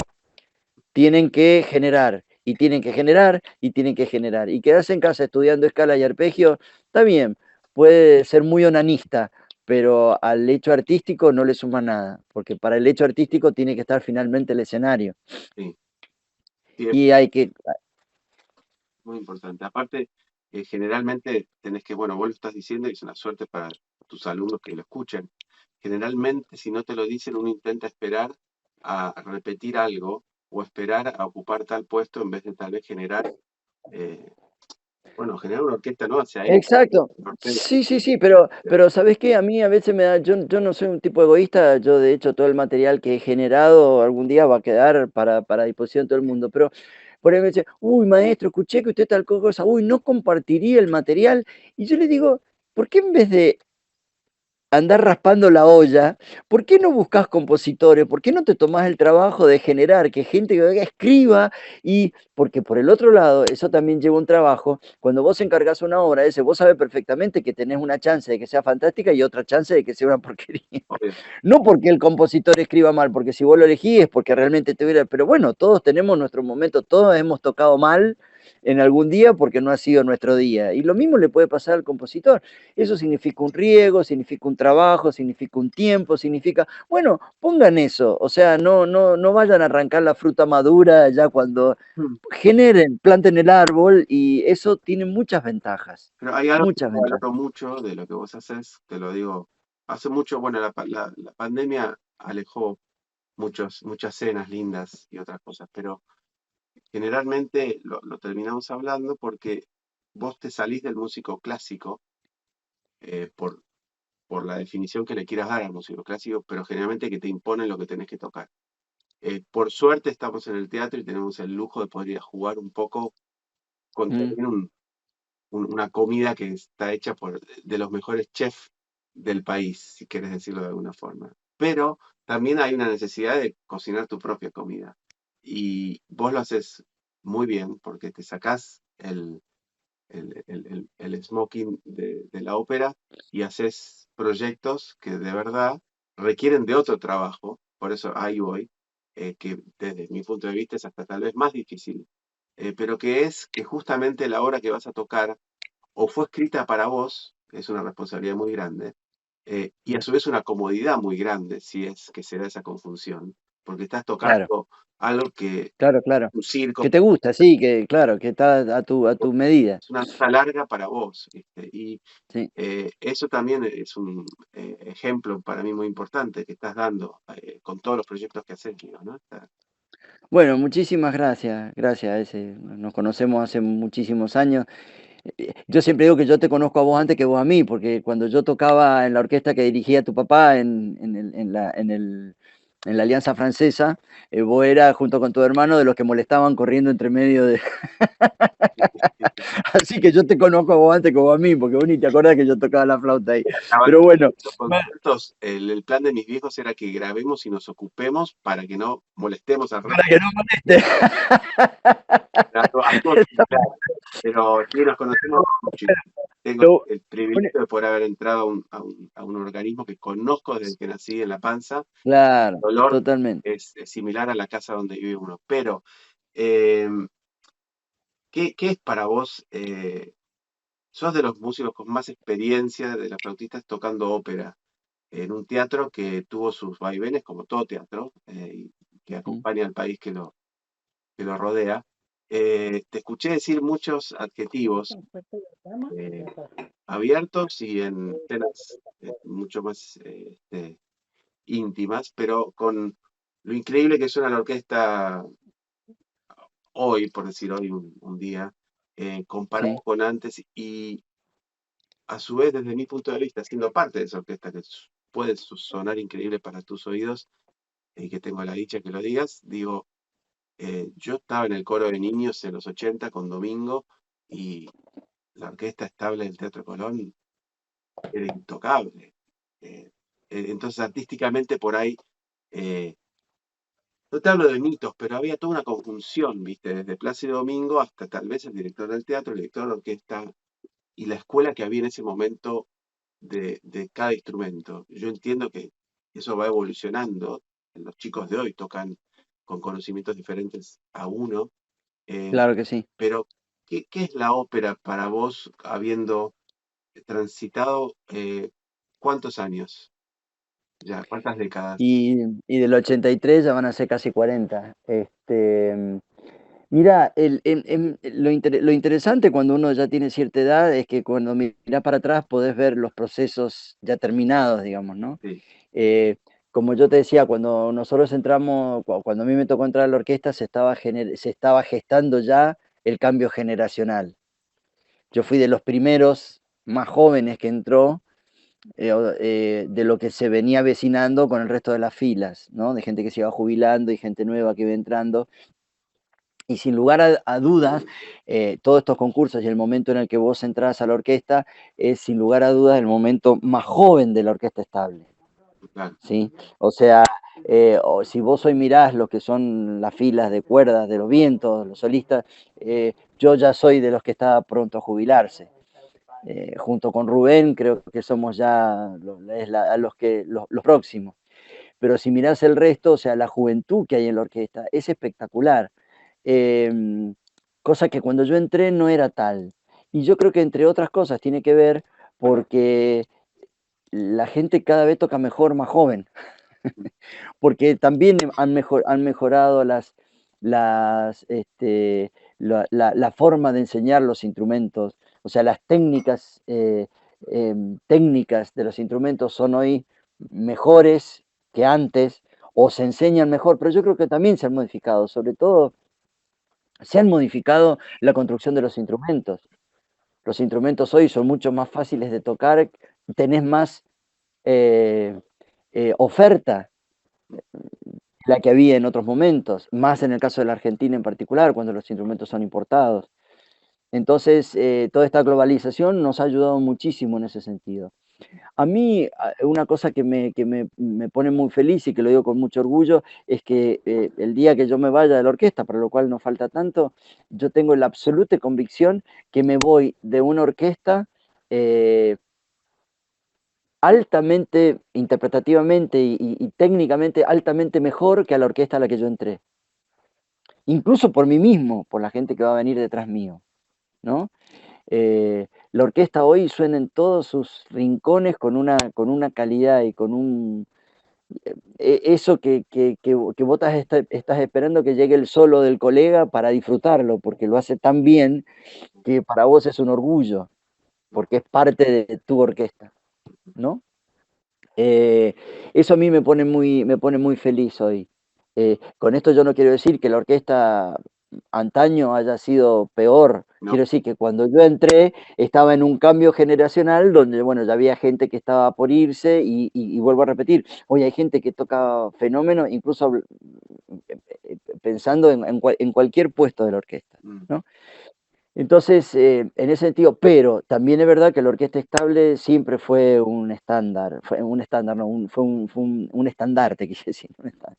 Speaker 3: Tienen que generar, y tienen que generar, y tienen que generar. Y quedarse en casa estudiando escala y arpegio, está bien, puede ser muy onanista, pero al hecho artístico no le suma nada, porque para el hecho artístico tiene que estar finalmente el escenario.
Speaker 2: Sí.
Speaker 3: Y hay que...
Speaker 2: Muy importante. Aparte, generalmente tenés que, bueno, vos lo estás diciendo y es una suerte para tus alumnos que lo escuchen. Generalmente, si no te lo dicen, uno intenta esperar a repetir algo o esperar a ocupar tal puesto en vez de tal vez generar, bueno, generar una orquesta, ¿no? Hacia ahí.
Speaker 3: Exacto. Sí, pero ¿sabés qué? A mí a veces me da, yo no soy un tipo egoísta, yo de hecho todo el material que he generado algún día va a quedar para disposición de todo el mundo, pero por ahí me dice, uy, maestro, escuché que usted tal cosa, uy, no compartiría el material, y yo le digo, ¿por qué en vez de andar raspando la olla, ¿por qué no buscas compositores? ¿Por qué no te tomás el trabajo de generar que gente que escriba? Y porque por el otro lado, eso también lleva un trabajo. Cuando vos encargas una obra, vos sabés perfectamente que tenés una chance de que sea fantástica y otra chance de que sea una porquería. No porque el compositor escriba mal, porque si vos lo elegís es porque realmente te hubiera... Pero bueno, todos tenemos nuestro momento, todos hemos tocado mal en algún día porque no ha sido nuestro día. Y lo mismo le puede pasar al compositor. Eso significa un riego, significa un trabajo, significa un tiempo, significa, bueno, pongan eso, o sea, no vayan a arrancar la fruta madura ya cuando generen, planten el árbol y eso tiene muchas ventajas.
Speaker 2: Pero hay algo
Speaker 3: muchas
Speaker 2: que
Speaker 3: ventajas.
Speaker 2: valoro mucho de lo que vos haces, te lo digo, hace mucho, bueno, la pandemia alejó muchas cenas lindas y otras cosas, pero generalmente lo terminamos hablando porque vos te salís del músico clásico por la definición que le quieras dar al músico clásico, pero generalmente que te imponen lo que tenés que tocar. Por suerte estamos en el teatro y tenemos el lujo de poder ir a jugar un poco con también una comida que está hecha de los mejores chefs del país, si quieres decirlo de alguna forma. Pero también hay una necesidad de cocinar tu propia comida. Y vos lo haces muy bien porque te sacás el smoking de la ópera y haces proyectos que de verdad requieren de otro trabajo. Por eso ahí voy, que desde mi punto de vista es hasta tal vez más difícil, pero que es que justamente la obra que vas a tocar o fue escrita para vos, es una responsabilidad muy grande, y a su vez una comodidad muy grande, si es que se da esa conjunción, porque estás
Speaker 3: Claro,
Speaker 2: tocando algo que
Speaker 3: claro, claro.
Speaker 2: un circo,
Speaker 3: Que te gusta, sí, que claro, que está a tu medida.
Speaker 2: es una nota larga para vos, ¿viste? Y
Speaker 3: Sí.
Speaker 2: eso también es un ejemplo para mí muy importante que estás dando con todos los proyectos que haces, digo, ¿no?
Speaker 3: Bueno, muchísimas gracias, gracias. Nos conocemos hace muchísimos años. Yo siempre digo que yo te conozco a vos antes que vos a mí, porque cuando yo tocaba en la orquesta que dirigía tu papá en la Alianza Francesa, vos eras, junto con tu hermano, de los que molestaban corriendo entre medio de... Así que yo te conozco a vos antes que vos a mí, porque vos ni te acordás que yo tocaba la flauta ahí. Pero bueno,
Speaker 2: Los conciertos, el plan de mis viejos era que grabemos y nos ocupemos para que no molestemos al resto.
Speaker 3: para que no moleste.
Speaker 2: Algo similar. Pero sí, nos conocemos mucho. Tengo
Speaker 3: Pero,
Speaker 2: el
Speaker 3: bueno,
Speaker 2: privilegio de poder haber entrado a un organismo que conozco desde que nací en la panza.
Speaker 3: claro,
Speaker 2: El dolor
Speaker 3: totalmente.
Speaker 2: es similar a la casa donde vive uno. Pero, eh, ¿qué es para vos? Sos de los músicos con más experiencia de las flautistas tocando ópera en un teatro que tuvo sus vaivenes, como todo teatro, y que
Speaker 3: Mm.
Speaker 2: acompaña al país que lo rodea. Te escuché decir muchos adjetivos eh, abiertos y en escenas mucho más íntimas, pero con lo increíble que suena la orquesta hoy, por decir hoy un día, comparado
Speaker 3: Sí.
Speaker 2: con antes y a su vez, desde mi punto de vista, siendo parte de esa orquesta que puede sonar increíble para tus oídos y que tengo la dicha que lo digas, digo, yo estaba en el coro de niños en los 80 con Domingo y la orquesta estable del Teatro Colón era intocable. Eh, entonces, artísticamente por ahí, eh, no te hablo de mitos, pero había toda una conjunción, ¿viste? Desde Plácido Domingo hasta tal vez el director del teatro, el director de la orquesta y la escuela que había en ese momento de cada instrumento. Yo entiendo que eso va evolucionando. Los chicos de hoy tocan con conocimientos diferentes a uno, eh,
Speaker 3: Claro que sí.
Speaker 2: pero ¿qué es la ópera para vos habiendo transitado cuántos años? Ya, ¿cuántas décadas?
Speaker 3: Y del 83 ya van a ser casi 40. Mira, lo interesante cuando uno ya tiene cierta edad es que cuando mirás para atrás podés ver los procesos ya terminados, digamos, ¿no?
Speaker 2: Sí,
Speaker 3: Como yo te decía, cuando nosotros entramos, cuando a mí me tocó entrar a la orquesta, se estaba gestando ya el cambio generacional. Yo fui de los primeros más jóvenes que entró, de lo que se venía avecinando con el resto de las filas, ¿no? De gente que se iba jubilando y gente nueva que iba entrando. Y sin lugar a dudas, todos estos concursos y el momento en el que vos entrás a la orquesta es sin lugar a dudas el momento más joven de la orquesta estable,
Speaker 2: claro.
Speaker 3: ¿sí? O sea, o si vos hoy mirás lo que son las filas de cuerdas de los vientos, los solistas, yo ya soy de los que está pronto a jubilarse. Junto con Rubén creo que somos ya los próximos. Pero si mirás el resto, o sea, la juventud que hay en la orquesta es espectacular. Cosa que cuando yo entré no era tal. Y yo creo que entre otras cosas tiene que ver porque la gente cada vez toca mejor más joven, porque también han mejorado la forma de enseñar los instrumentos, o sea, las técnicas de los instrumentos son hoy mejores que antes, o se enseñan mejor, pero yo creo que también se han modificado, sobre todo se han modificado la construcción de los instrumentos. Los instrumentos hoy son mucho más fáciles de tocar, tenés más eh, oferta la que había en otros momentos, más en el caso de la Argentina en particular, cuando los instrumentos son importados. Entonces, toda esta globalización nos ha ayudado muchísimo en ese sentido. A mí, una cosa que me pone muy feliz y que lo digo con mucho orgullo, es que el día que yo me vaya de la orquesta, para lo cual no falta tanto, yo tengo la absoluta convicción que me voy de una orquesta eh, altamente, interpretativamente y técnicamente, altamente mejor que a la orquesta a la que yo entré. Incluso por mí mismo, por la gente que va a venir detrás mío, ¿no? La orquesta hoy suena en todos sus rincones con una calidad y con un... eso que vos estás esperando que llegue el solo del colega para disfrutarlo, porque lo hace tan bien que para vos es un orgullo, porque es parte de tu orquesta, ¿no? Eh, Eso a mí me pone muy feliz hoy. Con esto yo no quiero decir que la orquesta antaño haya sido peor.
Speaker 2: No,
Speaker 3: Quiero decir que cuando yo entré estaba en un cambio generacional donde, bueno, ya había gente que estaba por irse y vuelvo a repetir, hoy hay gente que toca fenómenos, incluso pensando en cualquier puesto de la orquesta,
Speaker 2: mm,
Speaker 3: ¿no? Entonces, en ese sentido, pero también es verdad que la orquesta estable siempre fue un estándar, no, fue un estandarte, quise decir, un estándar,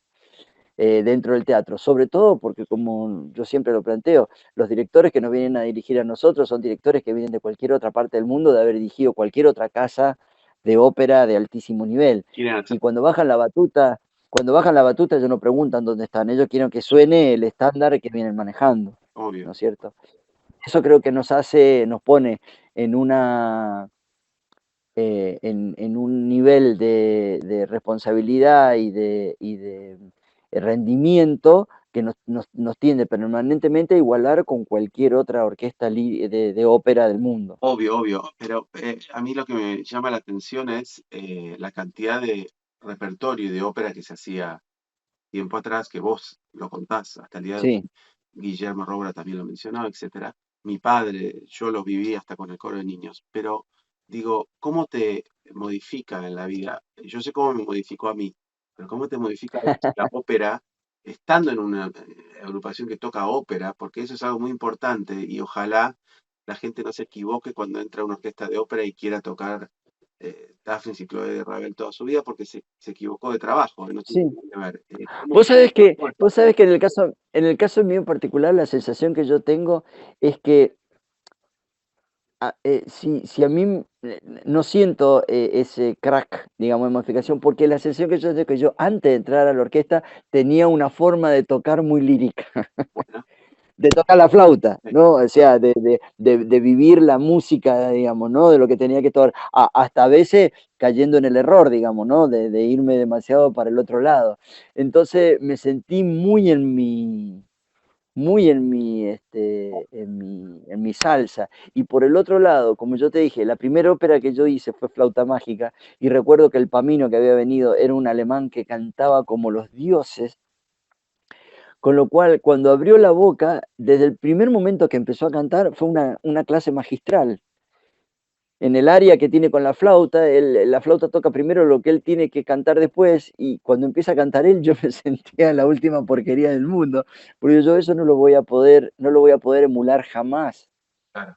Speaker 3: dentro del teatro. Sobre todo porque, como yo siempre lo planteo, los directores que nos vienen a dirigir a nosotros son directores que vienen de cualquier otra parte del mundo, de haber dirigido cualquier otra casa de ópera de altísimo nivel.
Speaker 2: quieren hacer,
Speaker 3: Y cuando bajan la batuta, ellos no preguntan dónde están, ellos quieren que suene el estándar que vienen manejando,
Speaker 2: obvio.
Speaker 3: ¿no es cierto? Eso creo que nos pone en un nivel de responsabilidad y de rendimiento que nos tiende permanentemente a igualar con cualquier otra orquesta de ópera del mundo.
Speaker 2: Obvio, pero a mí lo que me llama la atención es la cantidad de repertorio y de ópera que se hacía tiempo atrás, que vos lo contás hasta el día de hoy.
Speaker 3: Sí,
Speaker 2: Guillermo Roura también lo mencionó, etcétera. Mi padre, yo lo viví hasta con el coro de niños, pero digo, ¿cómo te modifica en la vida? Yo sé cómo me modificó a mí, pero ¿cómo te modifica la ópera estando en una agrupación que toca ópera? Porque eso es algo muy importante y ojalá la gente no se equivoque cuando entra a una orquesta de ópera y quiera tocar Daphne y Chloé de Ravel toda su vida porque se equivocó de trabajo, no tiene
Speaker 3: sí.
Speaker 2: nada que ver.
Speaker 3: Vos sabés que en el caso mío en particular, la sensación que yo tengo es que si a mí no siento ese crack, digamos, de modificación, porque la sensación que yo tengo es que yo antes de entrar a la orquesta tenía una forma de tocar muy lírica,
Speaker 2: Bueno,
Speaker 3: de tocar la flauta,
Speaker 2: sí,
Speaker 3: ¿no? O sea, de vivir la música, digamos, ¿no? De lo que tenía que tocar, hasta a veces cayendo en el error, digamos, ¿no? De irme demasiado para el otro lado. Entonces me sentí muy en mi salsa. Y por el otro lado, como yo te dije, la primera ópera que yo hice fue Flauta Mágica, y recuerdo que el Pamino que había venido era un alemán que cantaba como los dioses, con lo cual cuando abrió la boca, desde el primer momento que empezó a cantar, fue una clase magistral. En el área que tiene con la flauta, la flauta toca primero lo que él tiene que cantar después, y cuando empieza a cantar él, yo me sentía la última porquería del mundo, porque yo eso no lo voy a poder emular jamás.
Speaker 2: claro.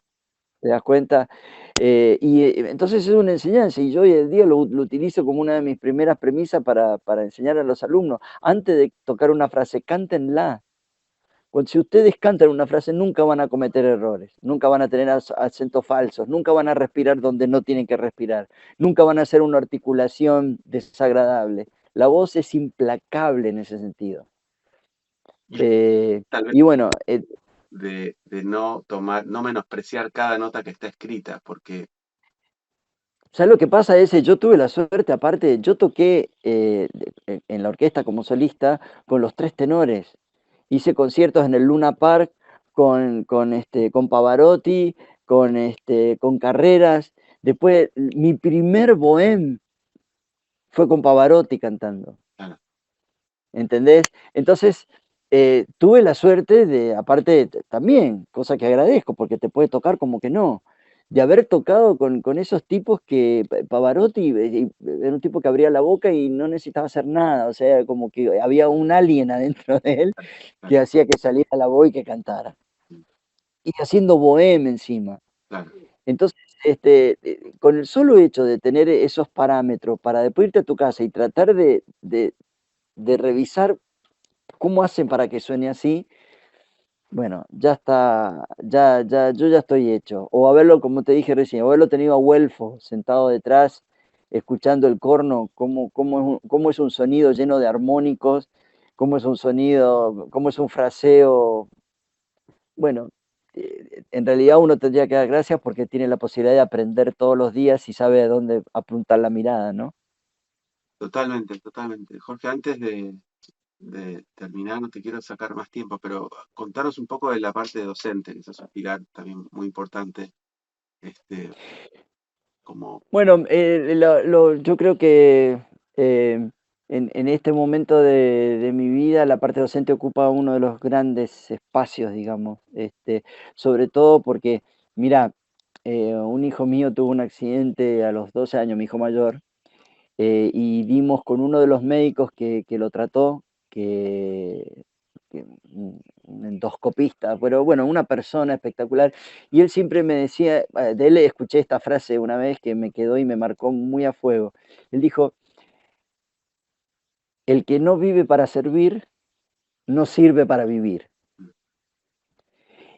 Speaker 3: ¿Te das cuenta? Entonces es una enseñanza, y yo hoy en día lo utilizo como una de mis primeras premisas para enseñar a los alumnos. Antes de tocar una frase, cántenla. Si ustedes cantan una frase, nunca van a cometer errores, nunca van a tener acentos falsos, nunca van a respirar donde no tienen que respirar, nunca van a hacer una articulación desagradable. La voz es implacable en ese sentido.
Speaker 2: Tal vez
Speaker 3: Y bueno,
Speaker 2: de no tomar, no menospreciar cada nota que está escrita, porque
Speaker 3: ¿sabes lo que pasa? Yo tuve la suerte, aparte, yo toqué en la orquesta como solista con los tres tenores. Hice conciertos en el Luna Park con Pavarotti, con Carreras. Después, mi primer bohème fue con Pavarotti cantando.
Speaker 2: claro,
Speaker 3: ¿Entendés? Entonces, tuve la suerte aparte también, cosa que agradezco, porque te puede tocar como que no, de haber tocado con esos tipos que Pavarotti era un tipo que abría la boca y no necesitaba hacer nada, o sea, como que había un alien adentro de él
Speaker 2: claro,
Speaker 3: que hacía que saliera la voz y que cantara. y haciendo bohème encima.
Speaker 2: Claro.
Speaker 3: Entonces, con el solo hecho de tener esos parámetros para después irte a tu casa y tratar de revisar cómo hacen para que suene así, bueno, ya está, yo ya estoy hecho. O haberlo, como te dije recién, haberlo tenido a Huelfo sentado detrás, escuchando el corno, cómo es un sonido lleno de armónicos, cómo es un sonido, cómo es un fraseo. Bueno, en realidad uno tendría que dar gracias porque tiene la posibilidad de aprender todos los días y sabe a dónde apuntar la mirada, ¿no?
Speaker 2: Totalmente, totalmente. Jorge, antes de terminar, no te quiero sacar más tiempo, pero contanos un poco de la parte docente, que eso es un pilar también muy importante. Como,
Speaker 3: Bueno, yo creo que en este momento de mi vida la parte docente ocupa uno de los grandes espacios, digamos, sobre todo porque, mira, un hijo mío tuvo un accidente a los 12 años, mi hijo mayor, y dimos con uno de los médicos que lo trató, un endoscopista, pero bueno, una persona espectacular. Y él siempre me decía, de él escuché esta frase una vez que me quedó y me marcó muy a fuego. Él dijo, el que no vive para servir, no sirve para vivir.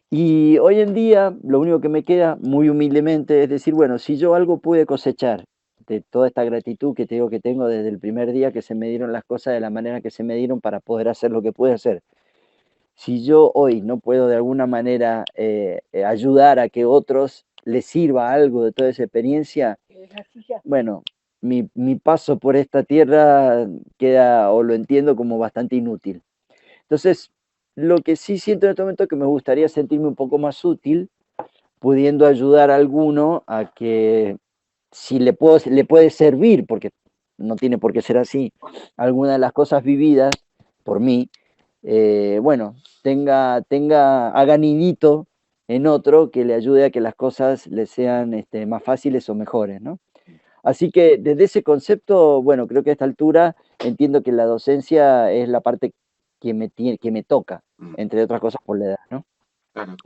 Speaker 3: Y hoy en día lo único que me queda, muy humildemente, es decir, bueno, si yo algo pude cosechar de toda esta gratitud que te digo que tengo desde el primer día que se me dieron las cosas de la manera que se me dieron para poder hacer lo que pude hacer. Si yo hoy no puedo de alguna manera ayudar a que otros les sirva algo de toda esa experiencia, bueno, mi paso por esta tierra queda, o lo entiendo como bastante inútil. Entonces, lo que sí siento en este momento es que me gustaría sentirme un poco más útil, pudiendo ayudar a alguno a que si le puede servir, porque no tiene por qué ser así, alguna de las cosas vividas por mí, bueno, haga nidito en otro que le ayude a que las cosas le sean más fáciles o mejores, ¿no? Así que desde ese concepto, bueno, creo que a esta altura entiendo que la docencia es la parte que me toca, entre otras cosas por la edad, ¿no?
Speaker 2: claro,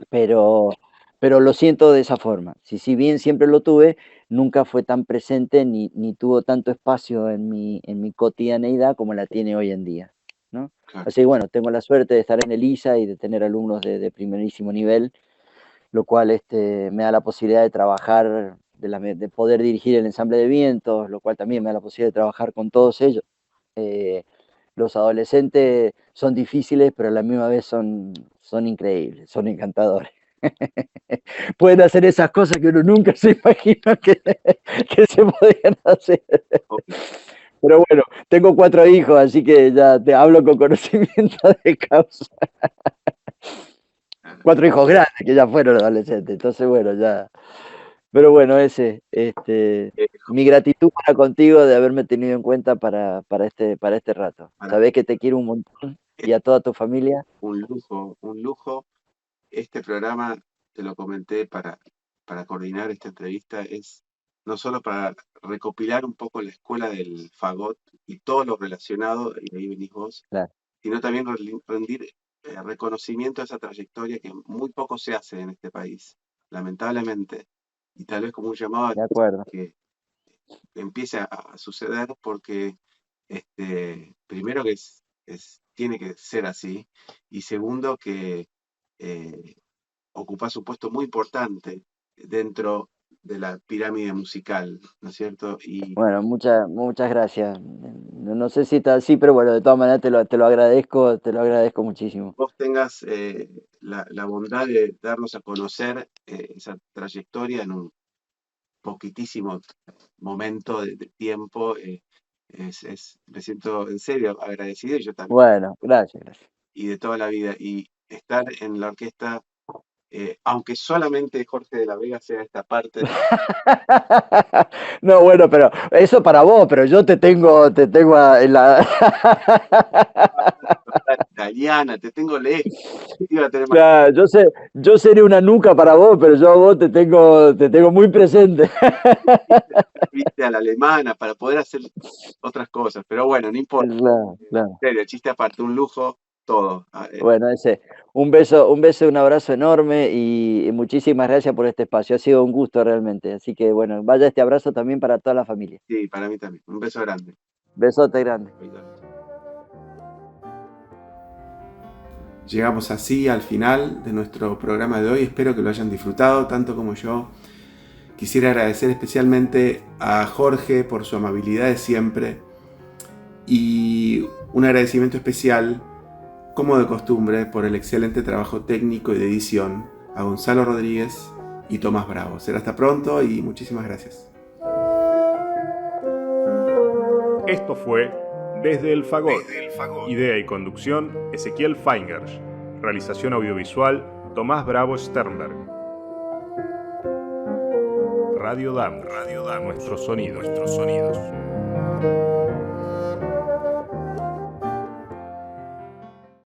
Speaker 3: Pero lo siento de esa forma. Si bien siempre lo tuve, nunca fue tan presente ni tuvo tanto espacio en mi cotidianeidad como la tiene hoy en día, ¿no?
Speaker 2: claro.
Speaker 3: Así que bueno, tengo la suerte de estar en el ISA y de tener alumnos de primerísimo nivel, lo cual me da la posibilidad de trabajar, de poder dirigir el ensamble de vientos, lo cual también me da la posibilidad de trabajar con todos ellos. Los adolescentes son difíciles, pero a la misma vez son increíbles, son encantadores. Pueden hacer esas cosas que uno nunca se imaginó que se podían hacer. Pero bueno, tengo 4 hijos, así que ya te hablo con conocimiento de causa. 4 hijos grandes que ya fueron adolescentes, entonces bueno, ya. Pero bueno, mi gratitud para contigo de haberme tenido en cuenta para este rato. Sabés que te quiero un montón y a toda tu familia.
Speaker 2: Un lujo, un lujo. Este programa, te lo comenté para coordinar esta entrevista, es no solo para recopilar un poco la escuela del fagot y todo lo relacionado, y ahí venís vos,
Speaker 3: Claro.
Speaker 2: sino también rendir reconocimiento a esa trayectoria que muy poco se hace en este país, lamentablemente. Y tal vez como un llamado
Speaker 3: De acuerdo.
Speaker 2: que empiece a suceder porque primero que tiene que ser así, y segundo que ocupas un puesto muy importante dentro de la pirámide musical, ¿no es cierto? Y
Speaker 3: Bueno, muchas gracias. No sé si está así, pero bueno, de todas maneras te lo agradezco muchísimo.
Speaker 2: vos tengas la bondad de darnos a conocer esa trayectoria en un poquitísimo momento de tiempo, me siento en serio agradecido, y yo también,
Speaker 3: Bueno, gracias.
Speaker 2: y de toda la vida. Y estar en la orquesta, aunque solamente Jorge de la Vega sea esta parte
Speaker 3: No, bueno, pero eso para vos, pero yo te tengo en la...
Speaker 2: italiana, te tengo lejos. Iba a tener más
Speaker 3: Claro, yo seré una nuca para vos, pero yo a vos te tengo muy presente.
Speaker 2: viste a la alemana para poder hacer otras cosas, pero bueno, no importa.
Speaker 3: Claro.
Speaker 2: En serio, chiste aparte, un lujo todo.
Speaker 3: Bueno, un beso y un abrazo enorme y muchísimas gracias por este espacio. Ha sido un gusto realmente. Así que bueno, vaya este abrazo también para toda la familia.
Speaker 2: Sí, para mí también. Un beso grande.
Speaker 3: Besote grande.
Speaker 2: Llegamos así al final de nuestro programa de hoy. Espero que lo hayan disfrutado tanto como yo. Quisiera agradecer especialmente a Jorge por su amabilidad de siempre y un agradecimiento especial, como de costumbre, por el excelente trabajo técnico y de edición a Gonzalo Rodríguez y Tomás Bravo. Será hasta pronto y muchísimas gracias.
Speaker 1: Esto fue Desde el Fagot. Idea y conducción, Ezequiel Feingersch. Realización audiovisual, Tomás Bravo Sternberg. Radio Dam. Nuestros sonidos.